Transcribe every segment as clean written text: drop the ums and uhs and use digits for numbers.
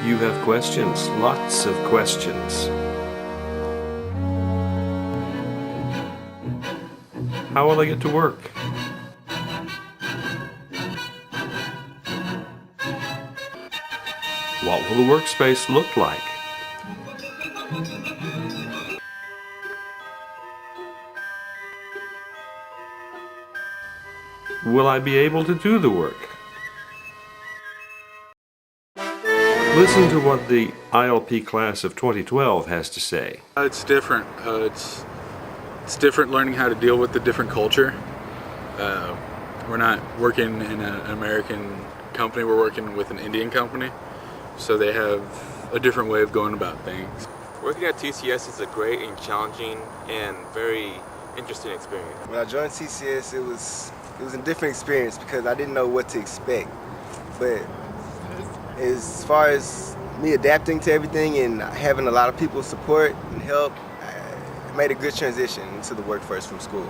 You have questions, lots of questions. How will I get to work? What will the workspace look like? Will I be able to do the work? Listen to what the ILP class of 2012 has to say. It's different. It's different learning how to deal with the different culture. We're not working in an American company, we're working with an Indian company. So they have a different way of going about things. Working at TCS is a great and challenging and very interesting experience. When I joined TCS, it was a different experience because I didn't know what to expect. But as far as me adapting to everything and having a lot of people support and help, it made a good transition into the workforce from school.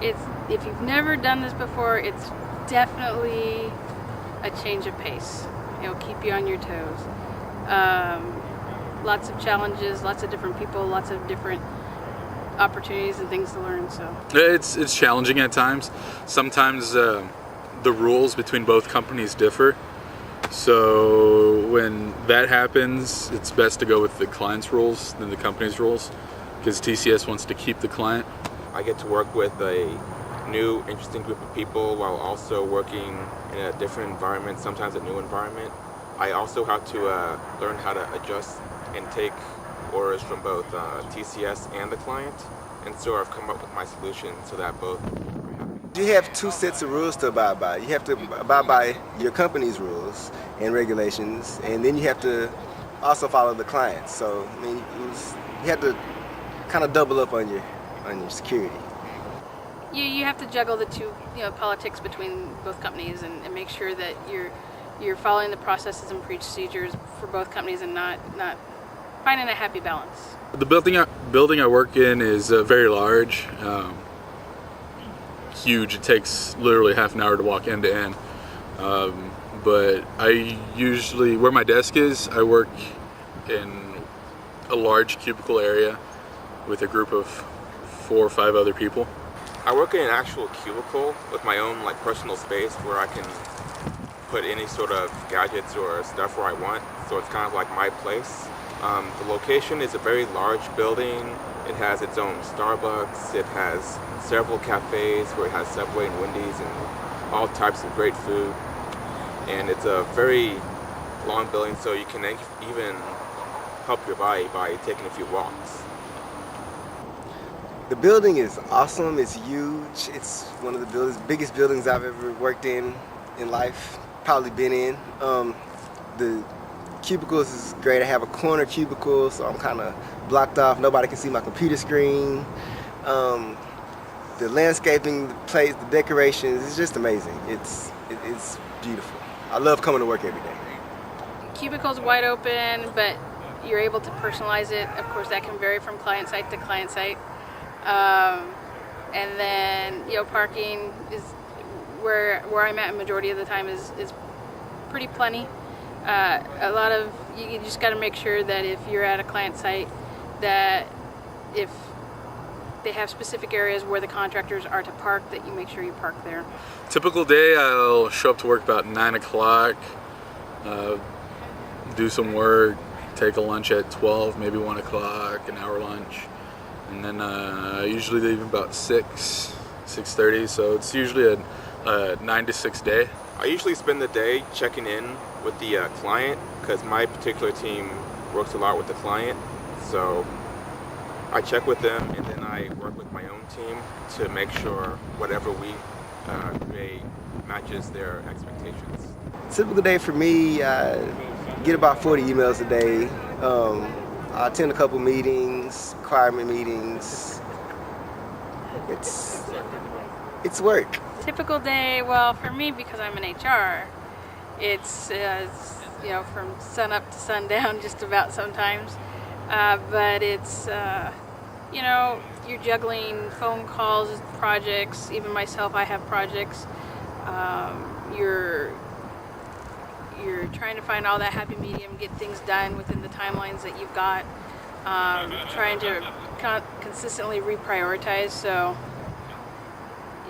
If you've never done this before, it's definitely a change of pace. It'll keep you on your toes. Lots of challenges, lots of different people, lots of different opportunities and things to learn. So it's challenging at times. Sometimes the rules between both companies differ. So when that happens, it's best to go with the client's rules than the company's rules, because TCS wants to keep the client. I get to work with a new, interesting group of people while also working in a different environment, sometimes a new environment. I also have to learn how to adjust and take orders from both TCS and the client, and so I've come up with my solution so that both are happy. You have two sets of rules to abide by. You have to abide by your company's rules and regulations, and then you have to also follow the client. So I mean, you have to kind of double up on your security. you have to juggle the two, politics between both companies and make sure that you're following the processes and procedures for both companies and not finding a happy balance. The building I work in is very large, huge. It takes literally half an hour to walk end to end. But I usually, where my desk is, I work in a large cubicle area with a group of 4 or 5 other people. I work in an actual cubicle with my own personal space where I can put any sort of gadgets or stuff where I want, so it's kind of like my place. The location is a very large building. It has its own Starbucks, it has several cafes where it has Subway and Wendy's and all types of great food. And it's a very long building, so you can even help your body by taking a few walks. The building is awesome, it's huge. It's one of the biggest buildings I've ever worked in life, probably been in. The cubicles is great. I have a corner cubicle, so I'm kind of blocked off. Nobody can see my computer screen. The landscaping, the place, the decorations, it's just amazing. It's beautiful. I love coming to work every day. Cubicle's wide open, but you're able to personalize it. Of course, that can vary from client site to client site. And then, parking is where I'm at. Majority of the time is pretty plenty. A lot of you just got to make sure that if you're at a client site, that if they have specific areas where the contractors are to park, that you make sure you park there. Typical day, I'll show up to work about 9 o'clock, do some work, take a lunch at 12, maybe 1 o'clock, an hour lunch, and then I usually leave about 6:30, so it's usually a 9 to 6 day. I usually spend the day checking in with the client because my particular team works a lot with the client, so I check with them and then I work with my own team to make sure whatever we create matches their expectations. Typical day for me, I get about 40 emails a day. I attend a couple meetings, requirement meetings. It's work. Typical day, well, for me, because I'm in HR, it's from sun up to sundown just about sometimes. But it's, you're juggling phone calls, projects. Even myself, I have projects. You're you're trying to find all that happy medium, get things done within the timelines that you've got. Trying to consistently reprioritize, so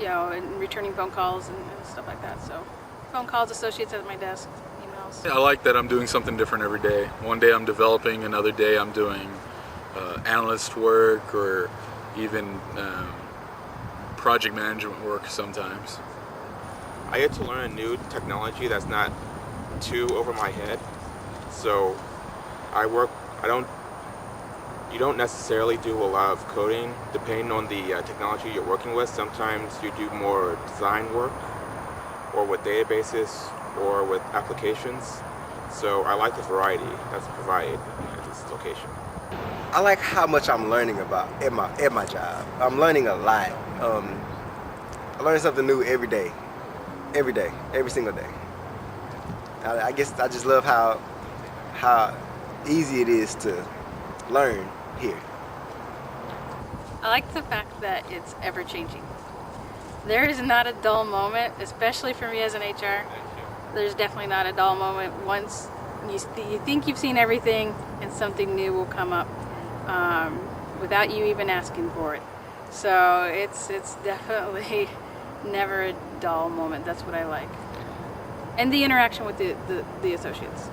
and returning phone calls and stuff like that. So phone calls, associates at my desk, emails. I like that I'm doing something different every day. One day I'm developing, another day I'm doing analyst work, or even project management work sometimes. I get to learn a new technology that's not too over my head. So you don't necessarily do a lot of coding depending on the technology you're working with. Sometimes you do more design work, or with databases, or with applications. So I like the variety that's provided at this location. I like how much I'm learning about at my job. I'm learning a lot. I learn something new every day, every single day. I guess I just love how easy it is to learn here. I like the fact that it's ever changing. There is not a dull moment, especially for me as an HR. There's definitely not a dull moment. Once you think you've seen everything, and something new will come up without you even asking for it. So it's definitely never a dull moment. That's what I like. And the interaction with the associates.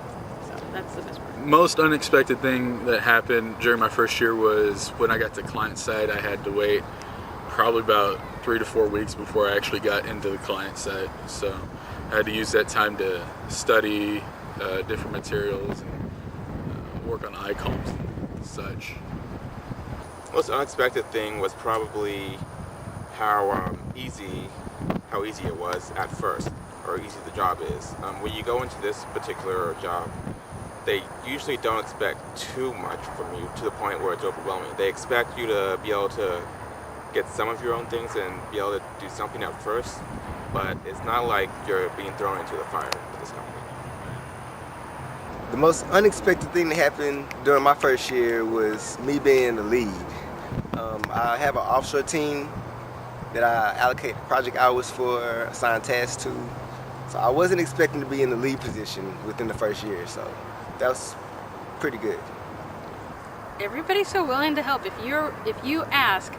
So that's the best part. Most unexpected thing that happened during my first year was when I got to client side. I had to wait probably about 3 to 4 weeks before I actually got into the client side. So I had to use that time to study different materials and work on icons and such. Most unexpected thing was probably how easy it was at first, or easy the job is. When you go into this particular job, they usually don't expect too much from you to the point where it's overwhelming. They expect you to be able to get some of your own things and be able to do something at first, but it's not like you're being thrown into the fire with this company. The most unexpected thing that happened during my first year was me being the lead. I have an offshore team that I allocate project hours for, assign tasks to. So I wasn't expecting to be in the lead position within the first year, so that was pretty good. Everybody's so willing to help. If you ask,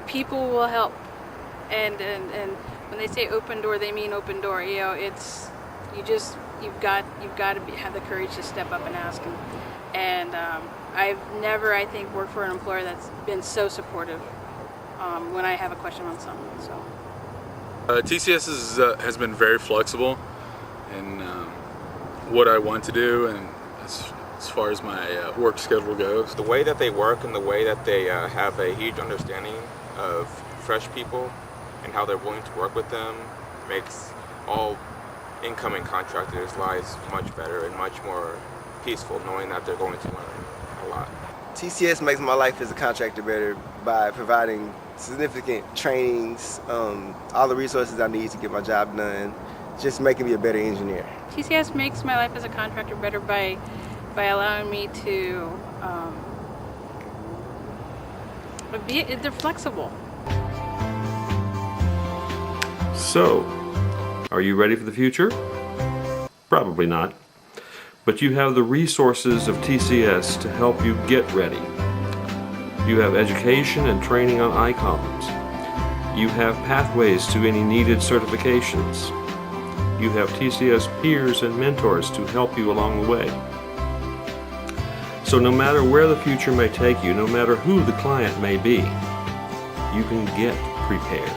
people will help. And when they say open door, they mean open door. You've got to have the courage to step up and ask. And I've never, I think, worked for an employer that's been so supportive when I have a question on something. So TCS has been very flexible in what I want to do, and as far as my work schedule goes. The way that they work and the way that they have a huge understanding of fresh people and how they're willing to work with them makes all incoming contractors' lives much better and much more peaceful, knowing that they're going to learn a lot. TCS makes my life as a contractor better by providing significant trainings, all the resources I need to get my job done, just making me a better engineer. TCS makes my life as a contractor better by allowing me to they're flexible. So, are you ready for the future? Probably not. But you have the resources of TCS to help you get ready. You have education and training on icons. You have pathways to any needed certifications. You have TCS peers and mentors to help you along the way. So no matter where the future may take you, no matter who the client may be, you can get prepared.